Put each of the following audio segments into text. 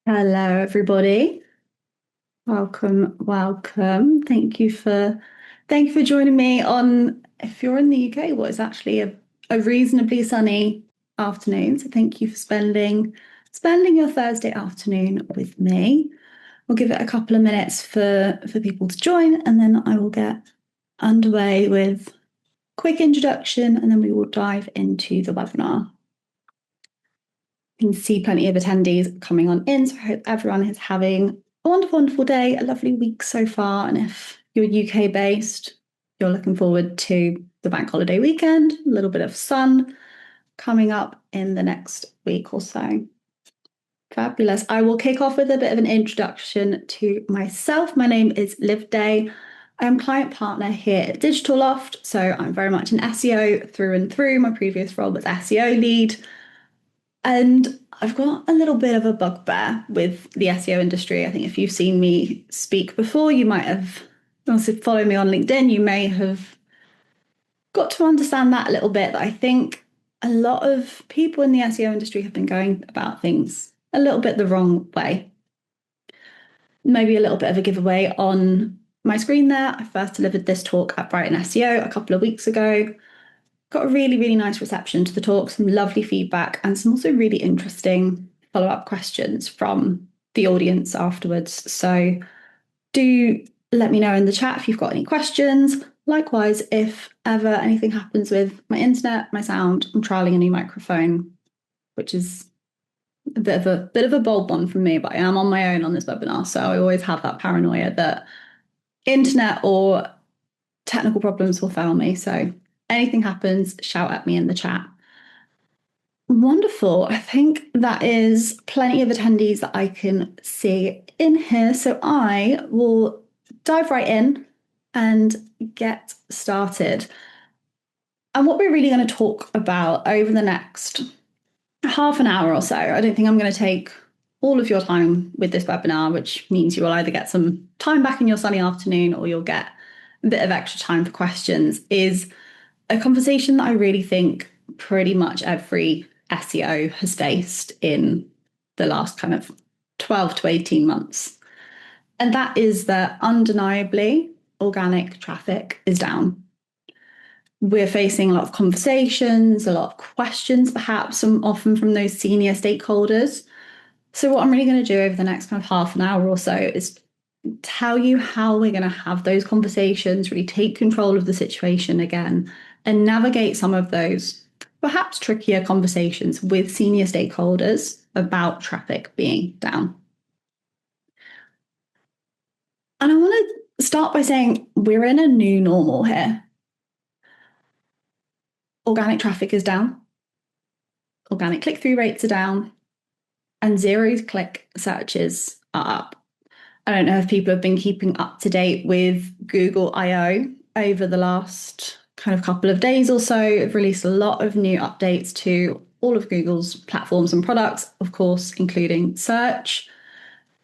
Hello, everybody. Welcome, welcome. Thank you for joining me on, if you're in the UK, what is actually a reasonably sunny afternoon. So thank you for spending your Thursday afternoon with me. We'll give it a couple of minutes for people to join, and then I will get underway with quick introduction, and then we will dive into the webinar. Can see plenty of attendees coming on in, so I hope everyone is having a wonderful, wonderful day, a lovely week so far. And if you're UK based, you're looking forward to the bank holiday weekend, a little bit of sun coming up in the next week or so. Fabulous. I will kick off with a bit of an introduction to myself. My name is Liv Day. I'm client partner here at Digital Loft, so I'm very much an SEO through and through. My previous role was SEO lead. And I've got a little bit of a bugbear with the SEO industry. I think if you've seen me speak before, you might have also followed me on LinkedIn. You may have got to understand that a little bit. That I think a lot of people in the SEO industry have been going about things a little bit the wrong way. Maybe a little bit of a giveaway on my screen there. I first delivered this talk at Brighton SEO a couple of weeks ago. Got a really, really nice reception to the talk, some lovely feedback, and some also really interesting follow-up questions from the audience afterwards. So do let me know in the chat if you've got any questions. Likewise, if ever anything happens with my internet, my sound, I'm trialing a new microphone, which is a bit of a bold one from me, but I am on my own on this webinar. So I always have that paranoia that internet or technical problems will fail me. So anything happens, shout at me in the chat. Wonderful. I think that is plenty of attendees that I can see in here. So I will dive right in and get started. And what we're really going to talk about over the next half an hour or so, I don't think I'm going to take all of your time with this webinar, which means you will either get some time back in your sunny afternoon or you'll get a bit of extra time for questions, is a conversation that I really think pretty much every SEO has faced in the last kind of 12 to 18 months. And that is that undeniably organic traffic is down. We're facing a lot of conversations, a lot of questions, perhaps, often from those senior stakeholders. So, what I'm really going to do over the next kind of half an hour or so is tell you how we're going to have those conversations, really take control of the situation again, and navigate some of those perhaps trickier conversations with senior stakeholders about traffic being down. And I want to start by saying we're in a new normal here. Organic traffic is down, organic click-through rates are down, and zero-click searches are up. I don't know if people have been keeping up to date with Google I/O over the last kind of couple of days or so. I've released a lot of new updates to all of Google's platforms and products, of course, including search.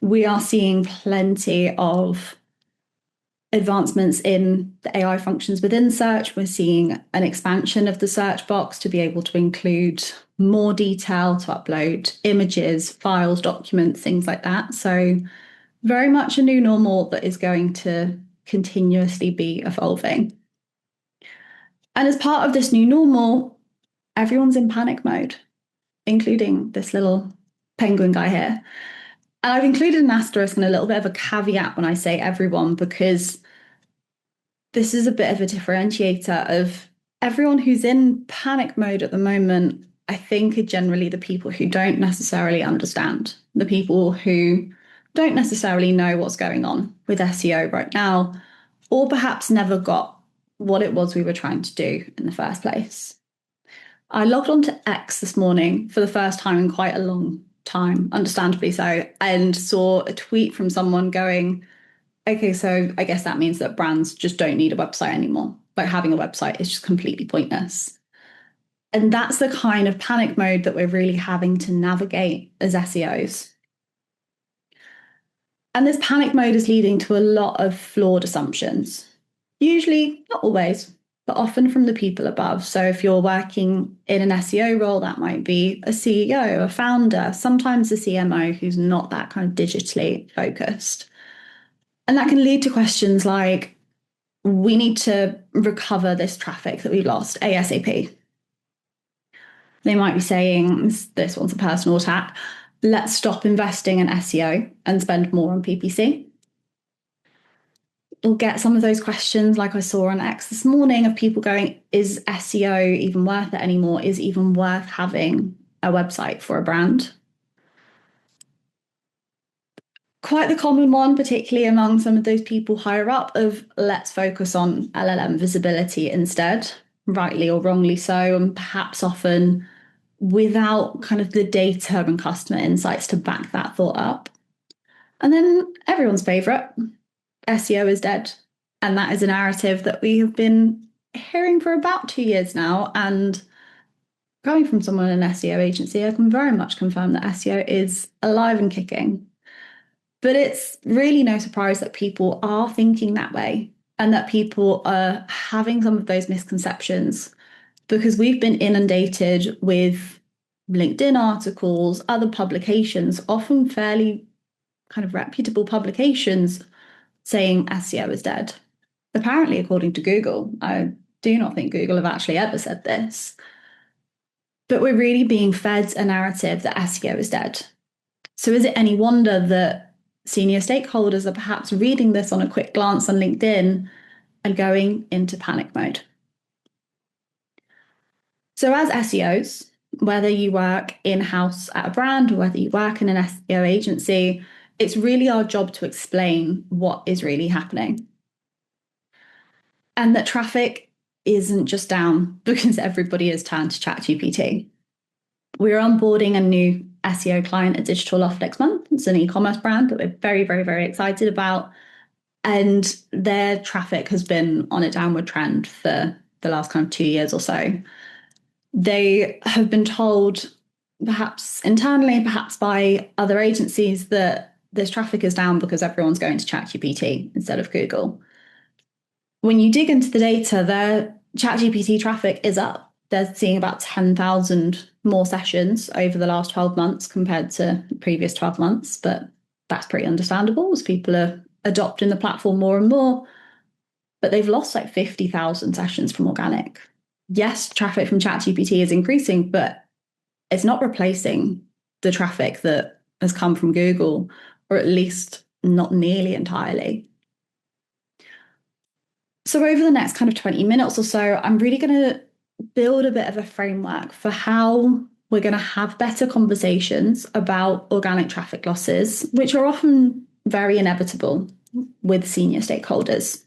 We are seeing plenty of advancements in the AI functions within search. We're seeing an expansion of the search box to be able to include more detail, to upload images, files, documents, things like that. So very much a new normal that is going to continuously be evolving. And as part of this new normal, everyone's in panic mode, including this little penguin guy here. And I've included an asterisk and a little bit of a caveat when I say everyone, because this is a bit of a differentiator of everyone who's in panic mode at the moment. I think are generally the people who don't necessarily understand, the people who don't necessarily know what's going on with SEO right now, or perhaps never got what it was we were trying to do in the first place. I logged on to X this morning for the first time in quite a long time, understandably so, and saw a tweet from someone going, okay, so I guess that means that brands just don't need a website anymore. Like having a website is just completely pointless. And that's the kind of panic mode that we're really having to navigate as SEOs. And this panic mode is leading to a lot of flawed assumptions. Usually, not always, but often from the people above. So if you're working in an SEO role, that might be a CEO, a founder, sometimes a CMO who's not that kind of digitally focused. And that can lead to questions like, we need to recover this traffic that we lost ASAP. They might be saying, this one's a personal attack, let's stop investing in SEO and spend more on PPC. We'll get some of those questions, like I saw on X this morning, of people going, is SEO even worth it anymore? Is it even worth having a website for a brand? Quite the common one, particularly among some of those people higher up, of let's focus on LLM visibility instead, rightly or wrongly so, and perhaps often without kind of the data and customer insights to back that thought up. And then everyone's favorite, SEO is dead. And that is a narrative that we have been hearing for about 2 years now. And coming from someone in an SEO agency, I can very much confirm that SEO is alive and kicking. But it's really no surprise that people are thinking that way and that people are having some of those misconceptions, because we've been inundated with LinkedIn articles, other publications, often fairly kind of reputable publications, saying SEO is dead. Apparently, according to Google, I do not think Google have actually ever said this. But we're really being fed a narrative that SEO is dead. So is it any wonder that senior stakeholders are perhaps reading this on a quick glance on LinkedIn and going into panic mode? So as SEOs, whether you work in-house at a brand or whether you work in an SEO agency, it's really our job to explain what is really happening. And that traffic isn't just down because everybody has turned to ChatGPT. We're onboarding a new SEO client at Digital Loft next month. It's an e-commerce brand that we're very, very, very excited about. And their traffic has been on a downward trend for the last kind of 2 years or so. They have been told, perhaps internally, perhaps by other agencies, that this traffic is down because everyone's going to ChatGPT instead of Google. When you dig into the data, their ChatGPT traffic is up. They're seeing about 10,000 more sessions over the last 12 months compared to the previous 12 months, but that's pretty understandable as people are adopting the platform more and more. But they've lost like 50,000 sessions from organic. Yes, traffic from ChatGPT is increasing, but it's not replacing the traffic that has come from Google, or at least not nearly entirely. So over the next kind of 20 minutes or so, I'm really going to build a bit of a framework for how we're going to have better conversations about organic traffic losses, which are often very inevitable with senior stakeholders.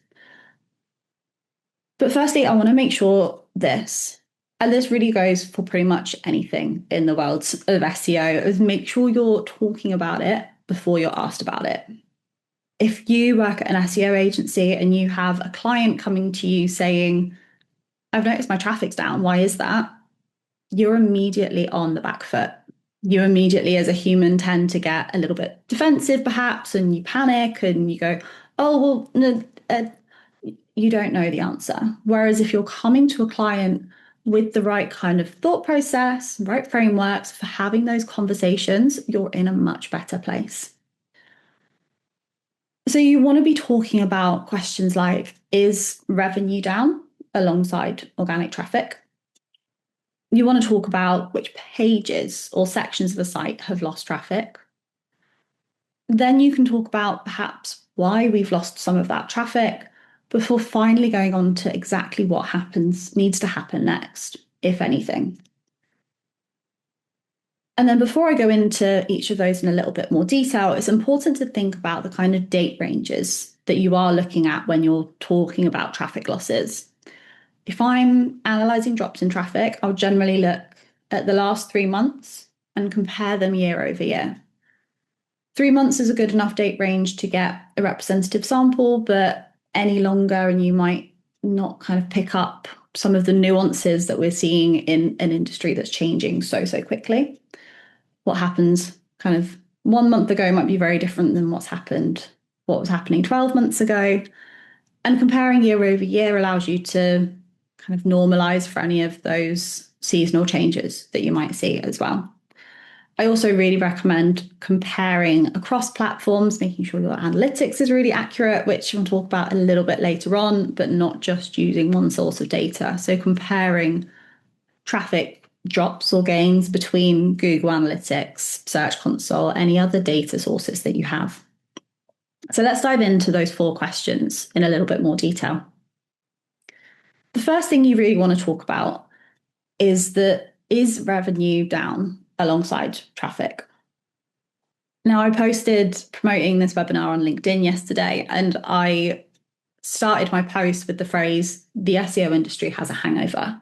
But firstly, I want to make sure this, and this really goes for pretty much anything in the world of SEO, is make sure you're talking about it before you're asked about it. If you work at an SEO agency and you have a client coming to you saying, I've noticed my traffic's down, why is that? You're immediately on the back foot. You immediately, as a human, tend to get a little bit defensive, perhaps, and you panic and you go, oh, well, no, you don't know the answer. Whereas if you're coming to a client with the right kind of thought process, right frameworks for having those conversations, you're in a much better place. So you want to be talking about questions like, is revenue down alongside organic traffic? You want to talk about which pages or sections of a site have lost traffic. Then you can talk about perhaps why we've lost some of that traffic before finally going on to exactly what needs to happen next, if anything. And then before I go into each of those in a little bit more detail, it's important to think about the kind of date ranges that you are looking at when you're talking about traffic losses. If I'm analysing drops in traffic, I'll generally look at the last 3 months and compare them year over year. 3 months is a good enough date range to get a representative sample, but any longer and you might not kind of pick up some of the nuances that we're seeing in an industry that's changing so quickly. What happens kind of 1 month ago might be very different than what was happening 12 months ago. And comparing year over year allows you to kind of normalize for any of those seasonal changes that you might see as well. I also really recommend comparing across platforms, making sure your analytics is really accurate, which we'll talk about a little bit later on, but not just using one source of data. So comparing traffic drops or gains between Google Analytics, Search Console, any other data sources that you have. So let's dive into those 4 questions in a little bit more detail. The first thing you really want to talk about is revenue down alongside traffic? Now, I posted promoting this webinar on LinkedIn yesterday, and I started my post with the phrase, the SEO industry has a hangover.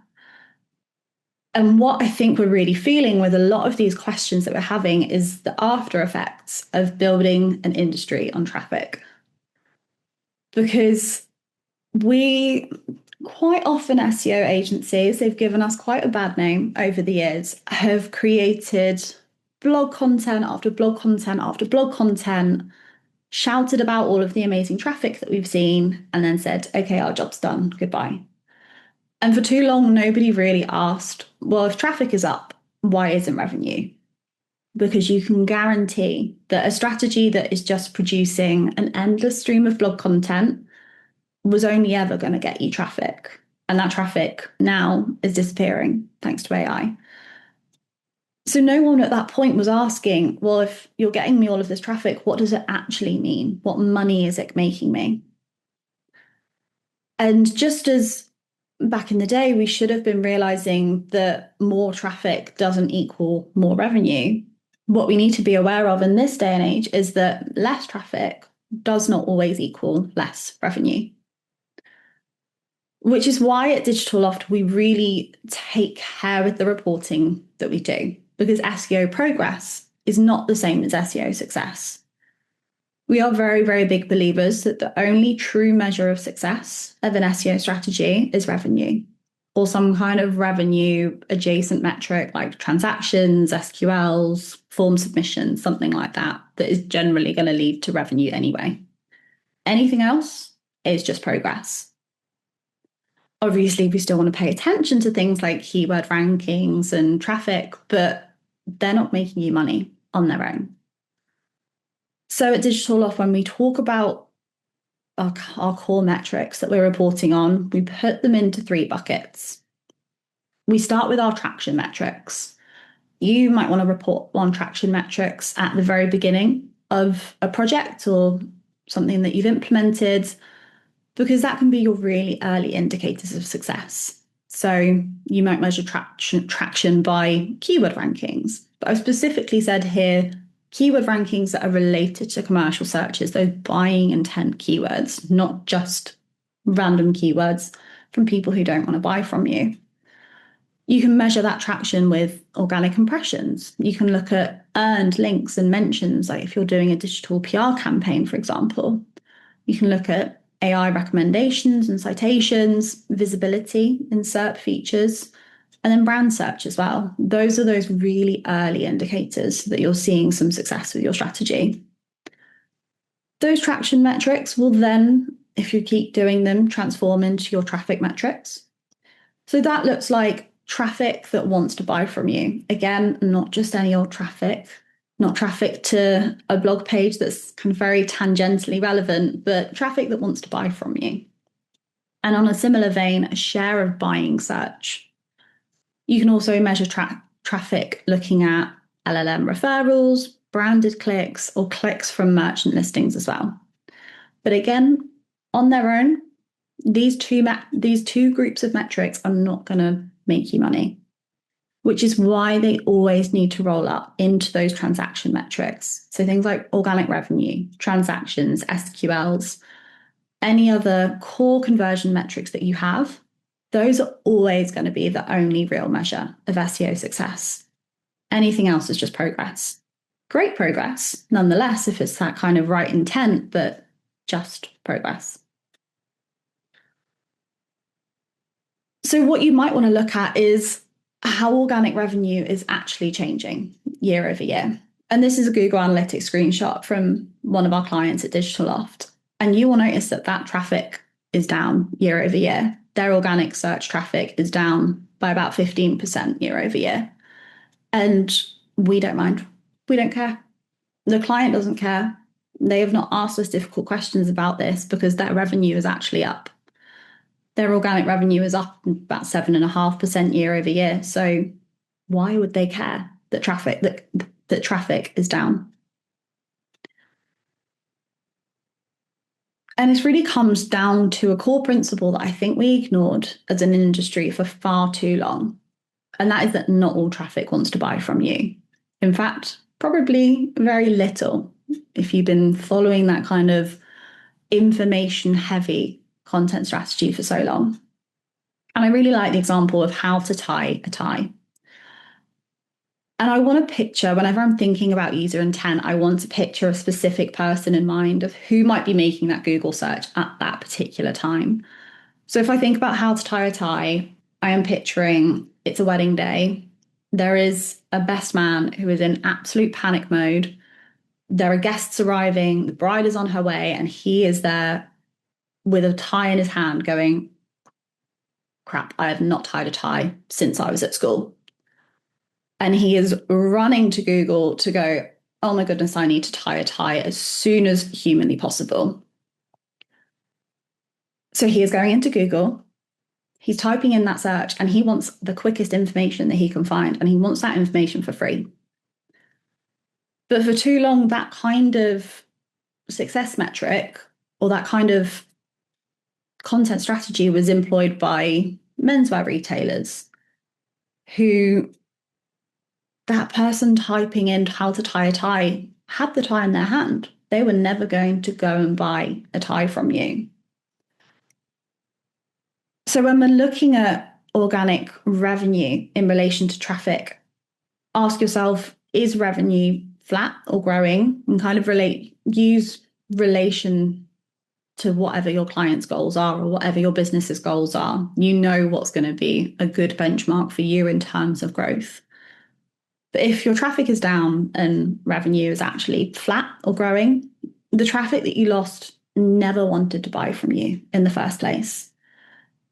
And what I think we're really feeling with a lot of these questions that we're having is the after effects of building an industry on traffic. Because we quite often, SEO agencies, they've given us quite a bad name over the years, have created blog content after blog content after blog content, shouted about all of the amazing traffic that we've seen, and then said, okay, our job's done, goodbye. And for too long, nobody really asked, well, if traffic is up, why isn't revenue? Because you can guarantee that a strategy that is just producing an endless stream of blog content was only ever going to get you traffic. And that traffic now is disappearing thanks to AI. So no one at that point was asking, well, if you're getting me all of this traffic, what does it actually mean? What money is it making me? And just as back in the day, we should have been realizing that more traffic doesn't equal more revenue. What we need to be aware of in this day and age is that less traffic does not always equal less revenue. Which is why at Digital Loft, we really take care with the reporting that we do, because SEO progress is not the same as SEO success. We are very, very big believers that the only true measure of success of an SEO strategy is revenue, or some kind of revenue adjacent metric like transactions, SQLs, form submissions, something like that, that is generally going to lead to revenue anyway. Anything else is just progress. Obviously, we still want to pay attention to things like keyword rankings and traffic, but they're not making you money on their own. So at Digital Loft, when we talk about our core metrics that we're reporting on, we put them into 3 buckets. We start with our traction metrics. You might want to report on traction metrics at the very beginning of a project or something that you've implemented, because that can be your really early indicators of success. So you might measure traction by keyword rankings. But I've specifically said here, keyword rankings that are related to commercial searches, those buying intent keywords, not just random keywords from people who don't want to buy from you. You can measure that traction with organic impressions. You can look at earned links and mentions, like if you're doing a digital PR campaign, for example. You can look at AI recommendations and citations, visibility in SERP features, and then brand search as well. Those are those really early indicators that you're seeing some success with your strategy. Those traction metrics will then, if you keep doing them, transform into your traffic metrics. So that looks like traffic that wants to buy from you. Again, not just any old traffic, not traffic to a blog page that's kind of very tangentially relevant, but traffic that wants to buy from you. And on a similar vein, a share of buying search. You can also measure traffic looking at LLM referrals, branded clicks, or clicks from merchant listings as well. But again, on their own, these two groups of metrics are not going to make you money, which is why they always need to roll up into those transaction metrics. So things like organic revenue, transactions, SQLs, any other core conversion metrics that you have, those are always going to be the only real measure of SEO success. Anything else is just progress. Great progress, nonetheless, if it's that kind of right intent, but just progress. So what you might want to look at is how organic revenue is actually changing year over year. And this is a Google Analytics screenshot from one of our clients at Digital Loft. And you will notice that that traffic is down year over year. their organic search traffic is down by about 15% year over year. And we don't mind. We don't care. The client doesn't care. They have not asked us difficult questions about this because their revenue is actually up. Their organic revenue is up about 7.5% year over year. So why would they care that traffic is down? And this really comes down to a core principle that I think we ignored as an industry for far too long. And that is that not all traffic wants to buy from you. In fact, probably very little if you've been following that kind of information heavy content strategy for so long. And I really like the example of how to tie a tie. And I want to picture, whenever I'm thinking about user intent, I want to picture a specific person in mind of who might be making that Google search at that particular time. So if I think about how to tie a tie, I am picturing it's a wedding day. There is a best man who is in absolute panic mode. There are guests arriving, the bride is on her way, and he is there with a tie in his hand going, crap, I have not tied a tie since I was at school. And he is running to Google to go, oh my goodness, I need to tie a tie as soon as humanly possible. So he is going into Google, he's typing in that search, and he wants the quickest information that he can find, and he wants that information for free. But for too long, that kind of success metric or that kind of content strategy was employed by menswear retailers who that person typing in how to tie a tie had the tie in their hand. They were never going to go and buy a tie from you. So when we're looking at organic revenue in relation to traffic, ask yourself, is revenue flat or growing? And kind of use relation to whatever your client's goals are or whatever your business's goals are. You know what's going to be a good benchmark for you in terms of growth. But if your traffic is down and revenue is actually flat or growing, the traffic that you lost never wanted to buy from you in the first place.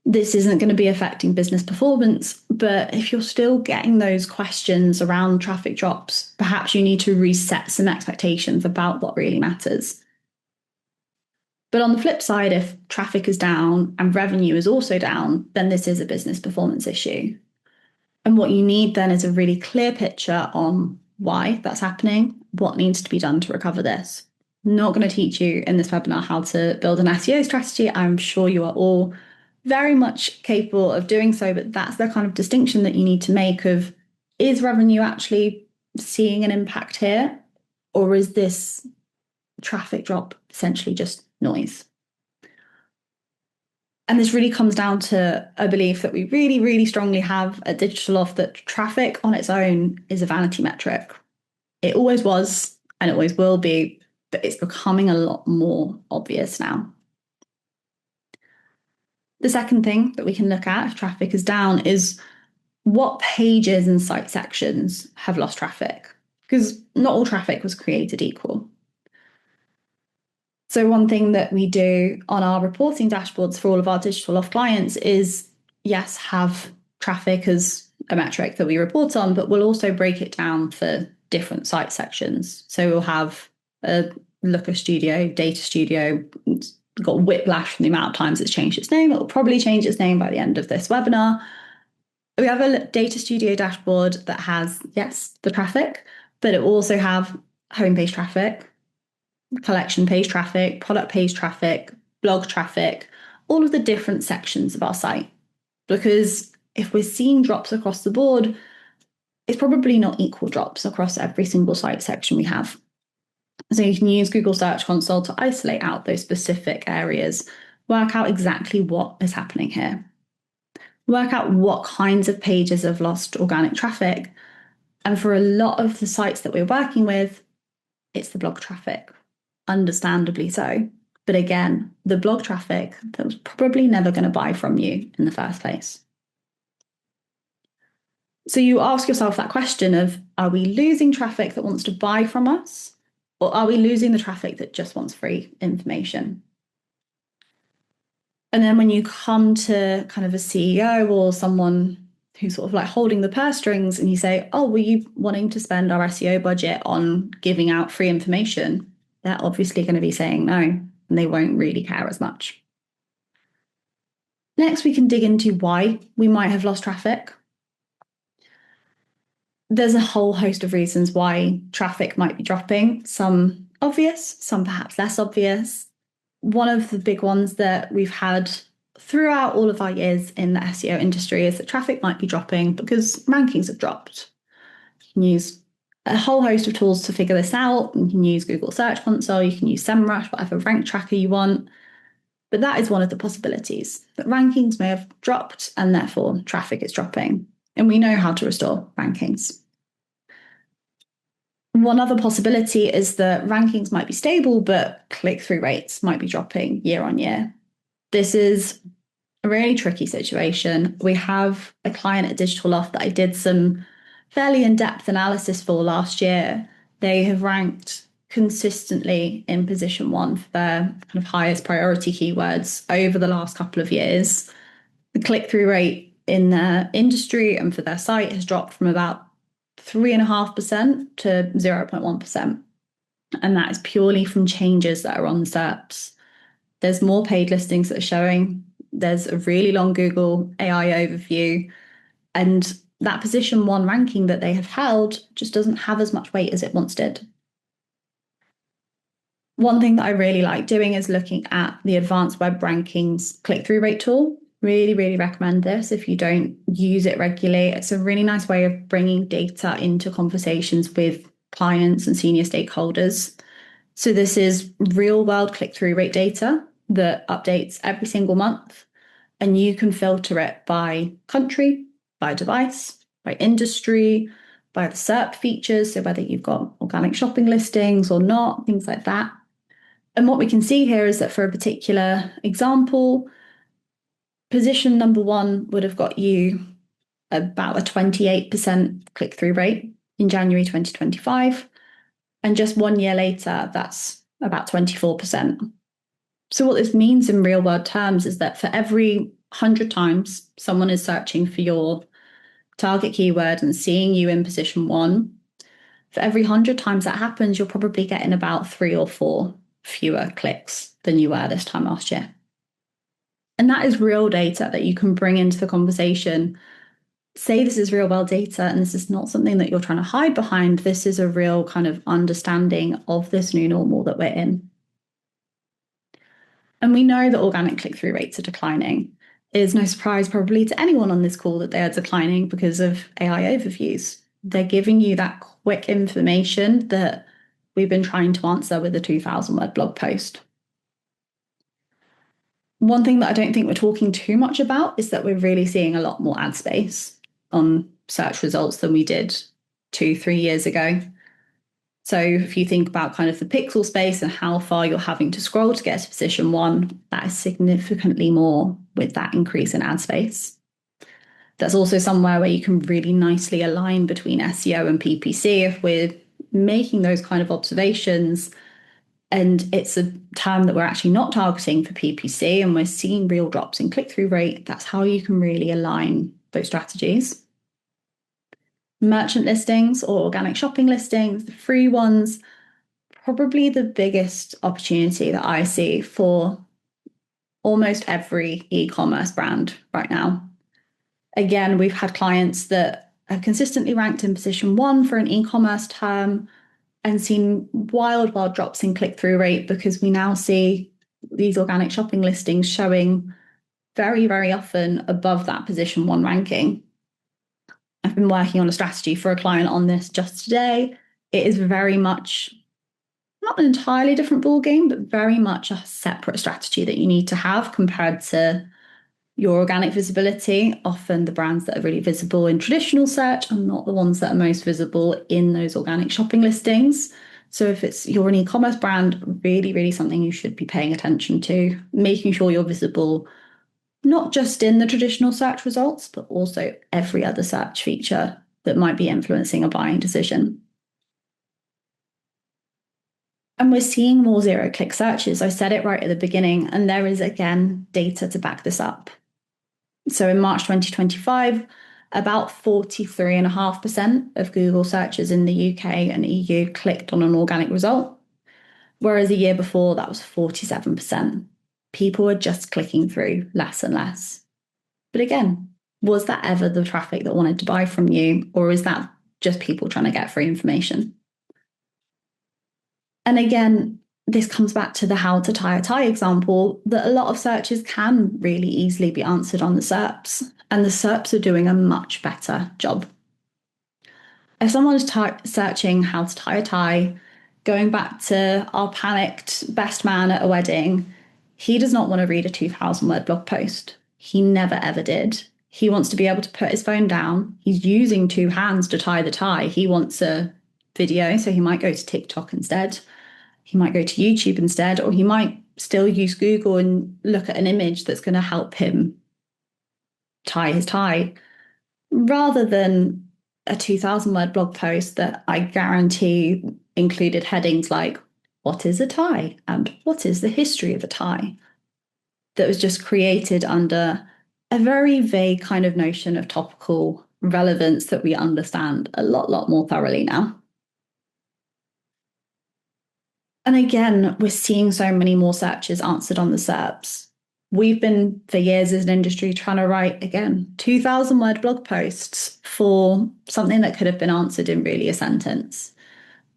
This isn't going to be affecting business performance, but if you're still getting those questions around traffic drops, perhaps you need to reset some expectations about what really matters. But on the flip side, if traffic is down and revenue is also down, then this is a business performance issue. And what you need then is a really clear picture on why that's happening, what needs to be done to recover this. I'm not going to teach you in this webinar how to build an SEO strategy. I'm sure you are all very much capable of doing so, but that's the kind of distinction that you need to make of, is revenue actually seeing an impact here? Or is this traffic drop essentially just noise? And this really comes down to a belief that we really, really strongly have at Digital Loft that traffic on its own is a vanity metric. It always was, and it always will be, but it's becoming a lot more obvious now. The second thing that we can look at if traffic is down is what pages and site sections have lost traffic, because not all traffic was created equal. So one thing that we do on our reporting dashboards for all of our Digital Loft clients is, yes, have traffic as a metric that we report on, but we'll also break it down for different site sections. So we'll have a Looker Studio, Data Studio. It's got whiplash from the amount of times it's changed its name. It will probably change its name by the end of this webinar. We have a Data Studio dashboard that has, yes, the traffic, but it will also have homepage traffic, collection page traffic, product page traffic, blog traffic, all of the different sections of our site. Because if we're seeing drops across the board, it's probably not equal drops across every single site section we have. So you can use Google Search Console to isolate out those specific areas, work out exactly what is happening here, work out what kinds of pages have lost organic traffic. And for a lot of the sites that we're working with, it's the blog traffic. Understandably so. But again, the blog traffic that was probably never going to buy from you in the first place. So you ask yourself that question of, are we losing traffic that wants to buy from us? Or are we losing the traffic that just wants free information? And then when you come to kind of a CEO or someone who's sort of like holding the purse strings and you say, oh, were you wanting to spend our SEO budget on giving out free information? They're obviously going to be saying no, and they won't really care as much. Next, we can dig into why we might have lost traffic. There's a whole host of reasons why traffic might be dropping, some obvious, some perhaps less obvious. One of the big ones that we've had throughout all of our years in the SEO industry is that traffic might be dropping because rankings have dropped. You can use a whole host of tools to figure this out. You can use Google Search Console, you can use SEMrush, whatever rank tracker you want. But that is one of the possibilities, that rankings may have dropped and therefore traffic is dropping. And we know how to restore rankings. One other possibility is that rankings might be stable, but click-through rates might be dropping year on year. This is a really tricky situation. We have a client at Digital Loft that I did some fairly in-depth analysis for last year. They have ranked consistently in position 1 for their kind of highest priority keywords over the last couple of years. The click-through rate in their industry and for their site has dropped from about 3.5% to 0.1%. And that is purely from changes that are on the SERPs. There's more paid listings that are showing. There's a really long Google AI overview. And that position 1 ranking that they have held just doesn't have as much weight as it once did. One thing that I really like doing is looking at the Advanced Web Rankings click-through rate tool. Really, really recommend this if you don't use it regularly. It's a really nice way of bringing data into conversations with clients and senior stakeholders. So this is real world click-through rate data that updates every single month, and you can filter it by country, by device, by industry, by the SERP features, so whether you've got organic shopping listings or not, things like that. And what we can see here is that for a particular example, position number 1 would have got you about a 28% click-through rate in January 2025. And just 1 year later, that's about 24%. So what this means in real world terms is that for every 100 times someone is searching for your target keyword and seeing you in position 1, for every 100 times that happens, you're probably getting about 3 or 4 fewer clicks than you were this time last year. And that is real data that you can bring into the conversation. Say this is real world data and this is not something that you're trying to hide behind. This is a real kind of understanding of this new normal that we're in. And we know that organic click-through rates are declining. It is no surprise probably to anyone on this call that they are declining because of AI overviews. They're giving you that quick information that we've been trying to answer with a 2,000-word blog post. One thing that I don't think we're talking too much about is that we're really seeing a lot more ad space on search results than we did 2-3 years ago. So if you think about kind of the pixel space and how far you're having to scroll to get to position 1, that is significantly more with that increase in ad space. That's also somewhere where you can really nicely align between SEO and PPC if we're making those kind of observations. And it's a term that we're actually not targeting for PPC and we're seeing real drops in click-through rate. That's how you can really align those strategies. Merchant listings or organic shopping listings, the free ones, probably the biggest opportunity that I see for almost every e-commerce brand right now. Again, we've had clients that have consistently ranked in position 1 for an e-commerce term and seen wild drops in click-through rate because we now see these organic shopping listings showing very, very often above that position 1 ranking. I've been working on a strategy for a client on this just today. It is very much not an entirely different ballgame, but very much a separate strategy that you need to have compared to your organic visibility. Often the brands that are really visible in traditional search are not the ones that are most visible in those organic shopping listings. So if you're an e-commerce brand, really, really something you should be paying attention to, making sure you're visible not just in the traditional search results, but also every other search feature that might be influencing a buying decision. And we're seeing more zero-click searches. I said it right at the beginning, and there is, again, data to back this up. So in March 2025, about 43.5% of Google searches in the UK and EU clicked on an organic result, whereas a year before that was 47%. People were just clicking through less and less. But again, was that ever the traffic that wanted to buy from you, or is that just people trying to get free information? And again, this comes back to the how to tie a tie example, that a lot of searches can really easily be answered on the SERPs, and the SERPs are doing a much better job. If someone is searching how to tie a tie, going back to our panicked best man at a wedding, he does not want to read a 2,000-word blog post. He never, ever did. He wants to be able to put his phone down. He's using two hands to tie the tie. He wants a video, so he might go to TikTok instead. He might go to YouTube instead, or he might still use Google and look at an image that's going to help him tie his tie, rather than a 2,000-word blog post that I guarantee included headings like, what is a tie? And what is the history of a tie? That was just created under a very vague kind of notion of topical relevance that we understand a lot more thoroughly now. And again, we're seeing so many more searches answered on the SERPs. We've been, for years as an industry, trying to write, again, 2,000-word blog posts for something that could have been answered in really a sentence.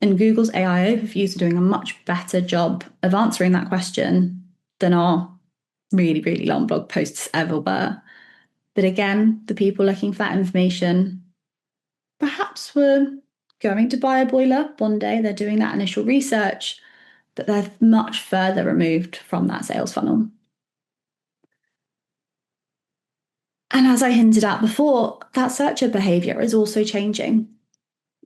And Google's AI overviews are doing a much better job of answering that question than our really long blog posts ever were. But again, the people looking for that information perhaps were going to buy a boiler one day. They're doing that initial research, but they're much further removed from that sales funnel. And as I hinted at before, that searcher behavior is also changing.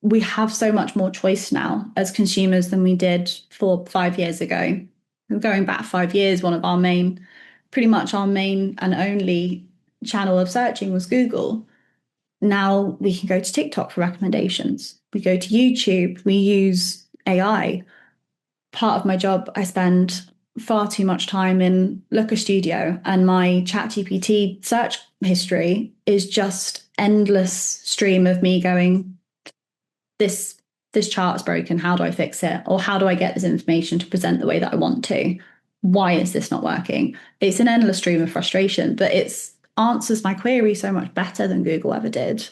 We have so much more choice now as consumers than we did 4-5 years ago. Going back 5 years, pretty much our main and only channel of searching was Google. Now we can go to TikTok for recommendations. We go to YouTube. We use AI. Part of my job, I spend far too much time in Looker Studio, and my ChatGPT search history is just endless stream of me going, this chart is broken. How do I fix it? Or how do I get this information to present the way that I want to? Why is this not working? It's an endless stream of frustration, but it answers my query so much better than Google ever did.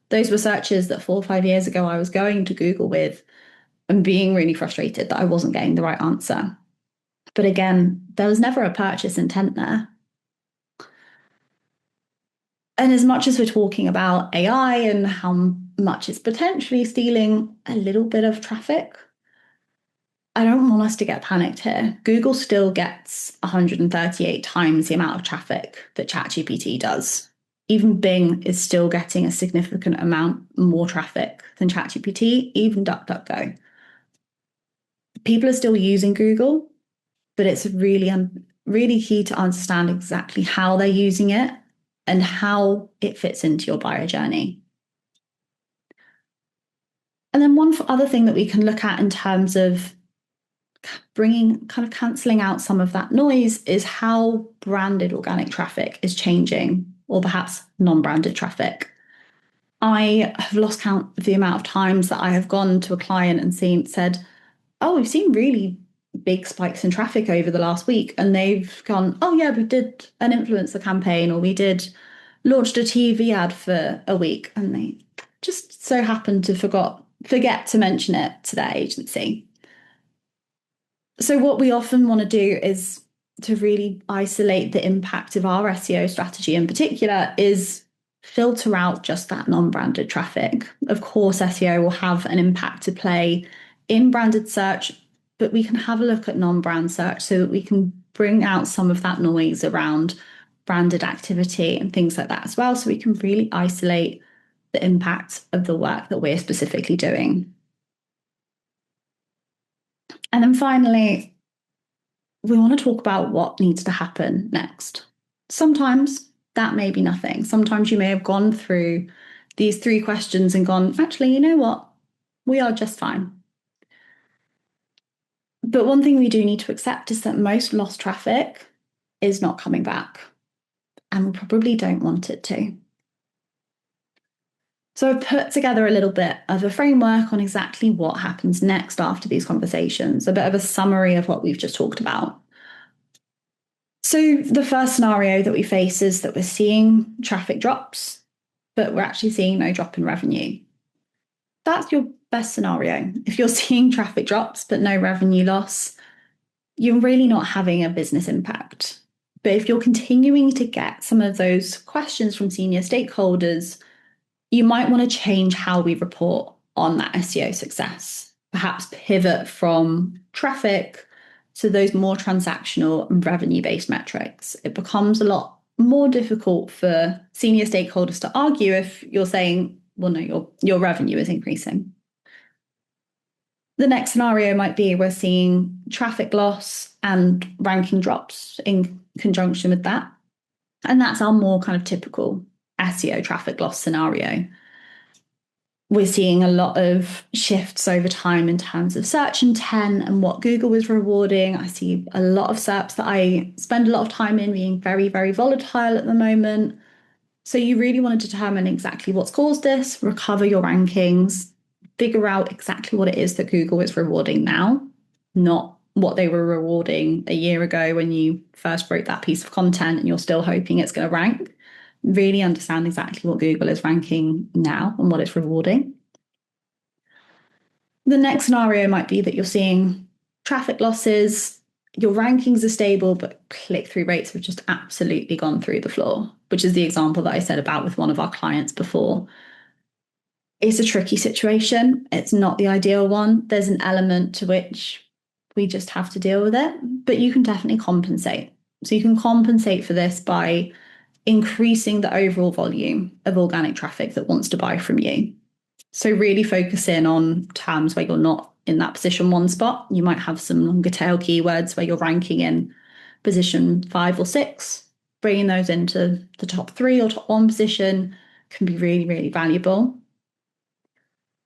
Those were searches that 4 or 5 years ago I was going to Google with and being really frustrated that I wasn't getting the right answer. But again, there was never a purchase intent there. And as much as we're talking about AI and how much it's potentially stealing a little bit of traffic, I don't want us to get panicked here. Google still gets 138 times the amount of traffic that ChatGPT does. Even Bing is still getting a significant amount more traffic than ChatGPT, even DuckDuckGo. People are still using Google, but it's really key to understand exactly how they're using it and how it fits into your buyer journey. And then one other thing that we can look at in terms of cancelling out some of that noise is how branded organic traffic is changing, or perhaps non-branded traffic. I have lost count of the amount of times that I have gone to a client and said, oh, we've seen really big spikes in traffic over the last week. And they've gone, oh yeah, we did an influencer campaign, or we launched a TV ad for a week. And they just so happened to forget to mention it to their agency. So what we often want to do is to really isolate the impact of our SEO strategy in particular is filter out just that non-branded traffic. Of course, SEO will have an impact to play in branded search, but we can have a look at non-brand search so that we can bring out some of that noise around branded activity and things like that as well, so we can really isolate the impact of the work that we're specifically doing. And then finally, we want to talk about what needs to happen next. Sometimes that may be nothing. Sometimes you may have gone through these 3 questions and gone, actually, you know what? We are just fine. But one thing we do need to accept is that most lost traffic is not coming back, and we probably don't want it to. So I've put together a little bit of a framework on exactly what happens next after these conversations, a bit of a summary of what we've just talked about. So the first scenario that we face is that we're seeing traffic drops, but we're actually seeing no drop in revenue. That's your best scenario. If you're seeing traffic drops but no revenue loss, you're really not having a business impact. But if you're continuing to get some of those questions from senior stakeholders, you might want to change how we report on that SEO success. Perhaps pivot from traffic to those more transactional and revenue-based metrics. It becomes a lot more difficult for senior stakeholders to argue if you're saying, well, no, your revenue is increasing. The next scenario might be we're seeing traffic loss and ranking drops in conjunction with that. And that's our more kind of typical SEO traffic loss scenario. We're seeing a lot of shifts over time in terms of search intent and what Google is rewarding. I see a lot of SERPs that I spend a lot of time in being very, very volatile at the moment. So you really want to determine exactly what's caused this, recover your rankings, figure out exactly what it is that Google is rewarding now, not what they were rewarding a year ago when you first wrote that piece of content and you're still hoping it's going to rank. Really understand exactly what Google is ranking now and what it's rewarding. The next scenario might be that you're seeing traffic losses, your rankings are stable, but click-through rates have just absolutely gone through the floor, which is the example that I said about with one of our clients before. It's a tricky situation. It's not the ideal one. There's an element to which we just have to deal with it, but you can definitely compensate. So you can compensate for this by increasing the overall volume of organic traffic that wants to buy from you. So really focus in on terms where you're not in that position one spot. You might have some longer tail keywords where you're ranking in position 5 or 6. Bringing those into the top 3 or top 1 position can be really, really valuable.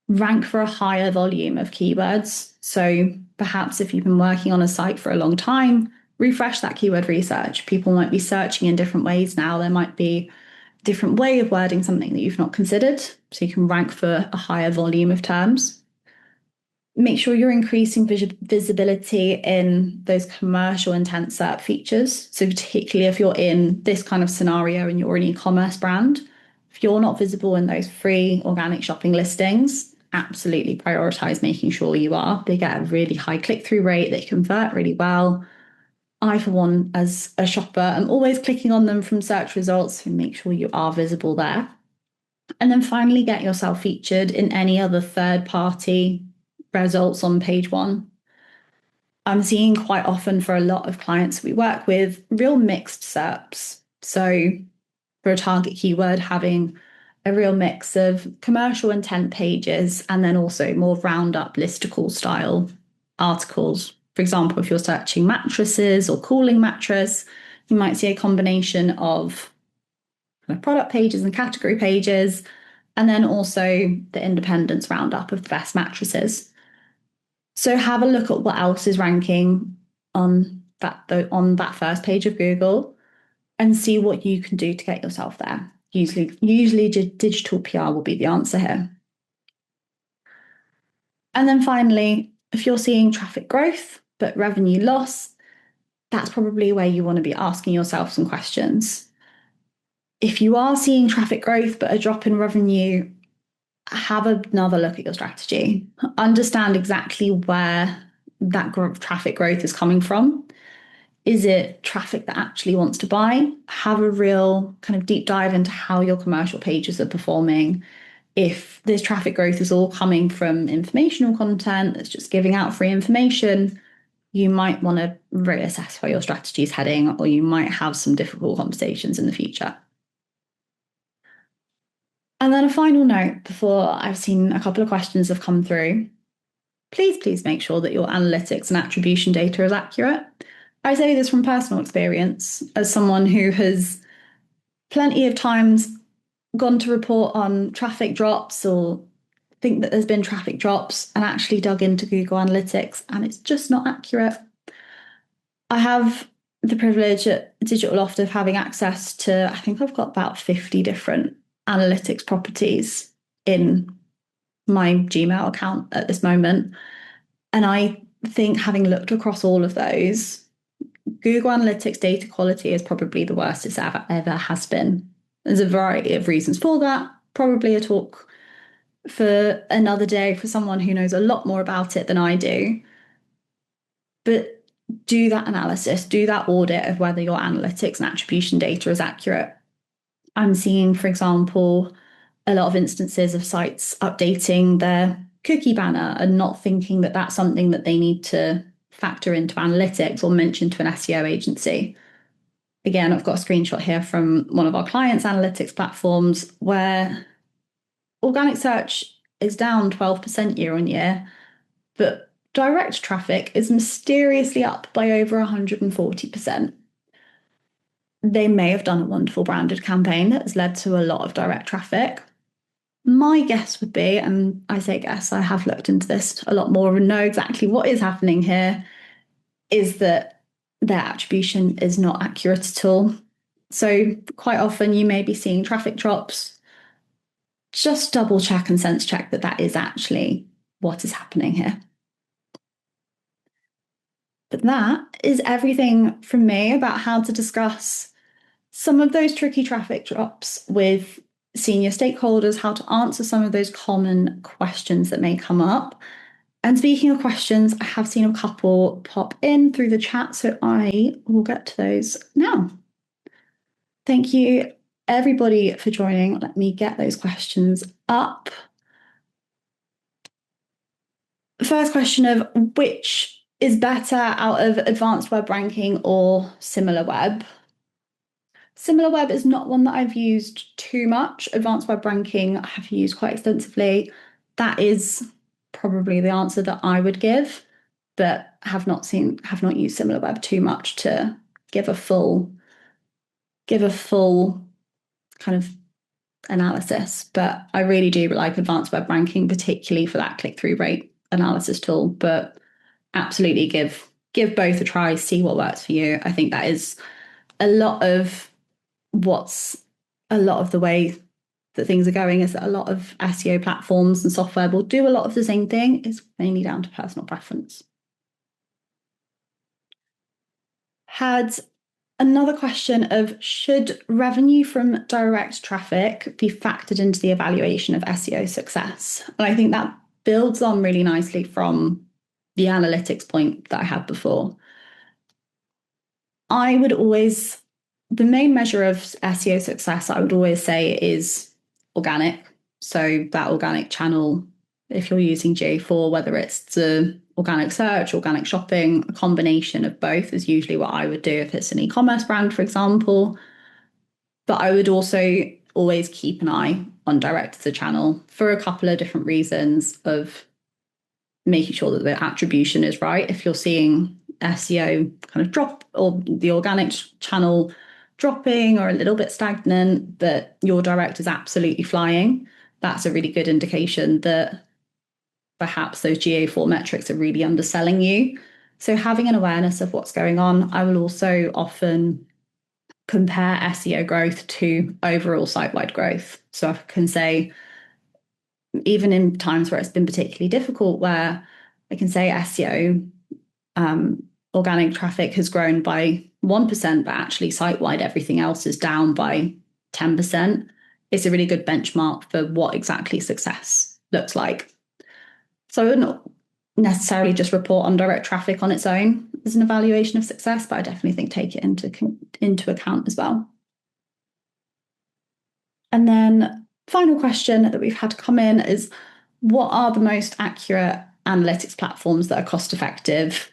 Rank for a higher volume of keywords. So perhaps if you've been working on a site for a long time, refresh that keyword research. People might be searching in different ways now. There might be a different way of wording something that you've not considered. So you can rank for a higher volume of terms. Make sure you're increasing visibility in those commercial intent SERP features. So particularly if you're in this kind of scenario and you're an e-commerce brand, if you're not visible in those free organic shopping listings, absolutely prioritize making sure you are. They get a really high click-through rate, they convert really well. I, for one, as a shopper, am always clicking on them from search results to make sure you are visible there. And then finally, get yourself featured in any other third-party results on page 1. I'm seeing quite often for a lot of clients we work with real mixed SERPs. So for a target keyword, having a real mix of commercial intent pages and then also more roundup listicle style articles. For example, if you're searching mattresses or cooling mattress, you might see a combination of product pages and category pages, and then also the independence roundup of the best mattresses. So have a look at what else is ranking on that first page of Google and see what you can do to get yourself there. Usually digital PR will be the answer here. And then finally, if you're seeing traffic growth but revenue loss, that's probably where you want to be asking yourself some questions. If you are seeing traffic growth but a drop in revenue, have another look at your strategy. Understand exactly where that traffic growth is coming from. Is it traffic that actually wants to buy? Have a real kind of deep dive into how your commercial pages are performing. If this traffic growth is all coming from informational content that's just giving out free information, you might want to reassess where your strategy is heading, or you might have some difficult conversations in the future. And then a final note before I've seen a couple of questions have come through. Please make sure that your analytics and attribution data is accurate. I say this from personal experience as someone who has plenty of times gone to report on traffic drops or think that there's been traffic drops and actually dug into Google Analytics and it's just not accurate. I have the privilege at Digital Loft of having access to, I think I've got about 50 different analytics properties in my Gmail account at this moment. And I think having looked across all of those, Google Analytics data quality is probably the worst it's ever has been. There's a variety of reasons for that. Probably a talk for another day for someone who knows a lot more about it than I do. But do that analysis, do that audit of whether your analytics and attribution data is accurate. I'm seeing, for example, a lot of instances of sites updating their cookie banner and not thinking that that's something that they need to factor into analytics or mention to an SEO agency. Again, I've got a screenshot here from one of our clients' analytics platforms where organic search is down 12% year on year, but direct traffic is mysteriously up by over 140%. They may have done a wonderful branded campaign that has led to a lot of direct traffic. My guess would be, and I say guess, I have looked into this a lot more and know exactly what is happening here, is that their attribution is not accurate at all. So quite often you may be seeing traffic drops. Just double check and sense check that that is actually what is happening here. But that is everything from me about how to discuss some of those tricky traffic drops with senior stakeholders, how to answer some of those common questions that may come up. And speaking of questions, I have seen a couple pop in through the chat, so I will get to those now. Thank you, everybody, for joining. Let me get those questions up. First question of which is better out of advanced web ranking or similar web? Similar web is not one that I've used too much. Advanced web ranking I have used quite extensively. That is probably the answer that I would give, but have not used similar web too much to give a full kind of analysis. But I really do like advanced web ranking, particularly for that click-through rate analysis tool. But absolutely give both a try, see what works for you. I think that is a lot of the way that things are going, is that a lot of SEO platforms and software will do a lot of the same thing. It's mainly down to personal preference. Had another question of, should revenue from direct traffic be factored into the evaluation of SEO success? And I think that builds on really nicely from the analytics point that I had before. The main measure of SEO success, I would always say, is organic. So that organic channel, if you're using GA4, whether it's the organic search, organic shopping, a combination of both is usually what I would do if it's an e-commerce brand, for example. But I would also always keep an eye on direct as a channel for a couple of different reasons of making sure that the attribution is right. If you're seeing SEO kind of drop or the organic channel dropping or a little bit stagnant, but your direct is absolutely flying, that's a really good indication that perhaps those GA4 metrics are really underselling you. So having an awareness of what's going on. I will also often compare SEO growth to overall site-wide growth. So I can say, even in times where it's been particularly difficult, where I can say SEO organic traffic has grown by 1%, but actually site-wide everything else is down by 10%. It's a really good benchmark for what exactly success looks like. So I wouldn't necessarily just report on direct traffic on its own as an evaluation of success, but I definitely think take it into account as well. And then final question that we've had come in is, what are the most accurate analytics platforms that are cost effective?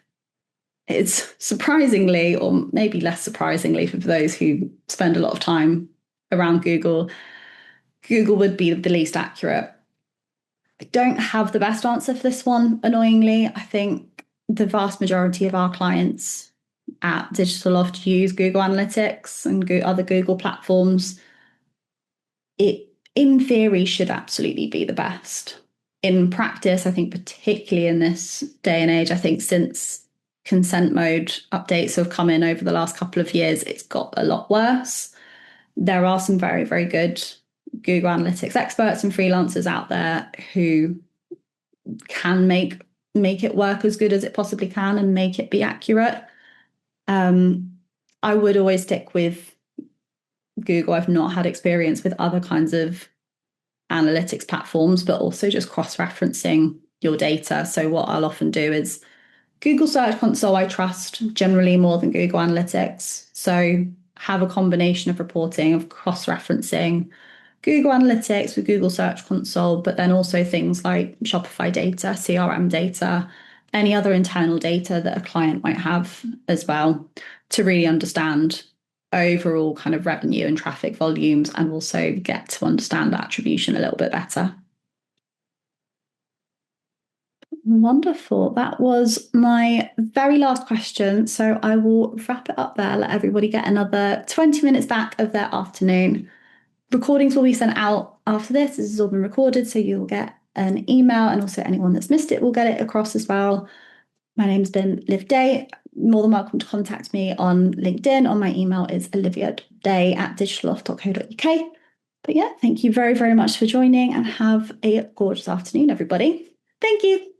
It's surprisingly, or maybe less surprisingly for those who spend a lot of time around Google would be the least accurate. I don't have the best answer for this one, annoyingly. I think the vast majority of our clients at Digital Loft use Google Analytics and other Google platforms. It, in theory, should absolutely be the best. in practice, I think particularly in this day and age, I think since consent mode updates have come in over the last couple of years, it's got a lot worse. There are some very, very good Google Analytics experts and freelancers out there who can make it work as good as it possibly can and make it be accurate. I would always stick with Google. I've not had experience with other kinds of analytics platforms, but also just cross-referencing your data. So what I'll often do is Google Search Console, I trust generally more than Google Analytics. So have a combination of reporting, of cross-referencing Google Analytics with Google Search Console, but then also things like Shopify data, CRM data, any other internal data that a client might have as well, to really understand overall kind of revenue and traffic volumes, and also get to understand attribution a little bit better. Wonderful. That was my very last question. So I will wrap it up there, let everybody get another 20 minutes back of their afternoon. Recordings will be sent out after this. This has all been recorded, so you'll get an email, and also anyone that's missed it will get it across as well. My name's been Liv Day. More than welcome to contact me on LinkedIn, or my email is oliviaday@digitaloft.co.uk. But yeah, thank you very, very much for joining, and have a gorgeous afternoon, everybody. Thank you.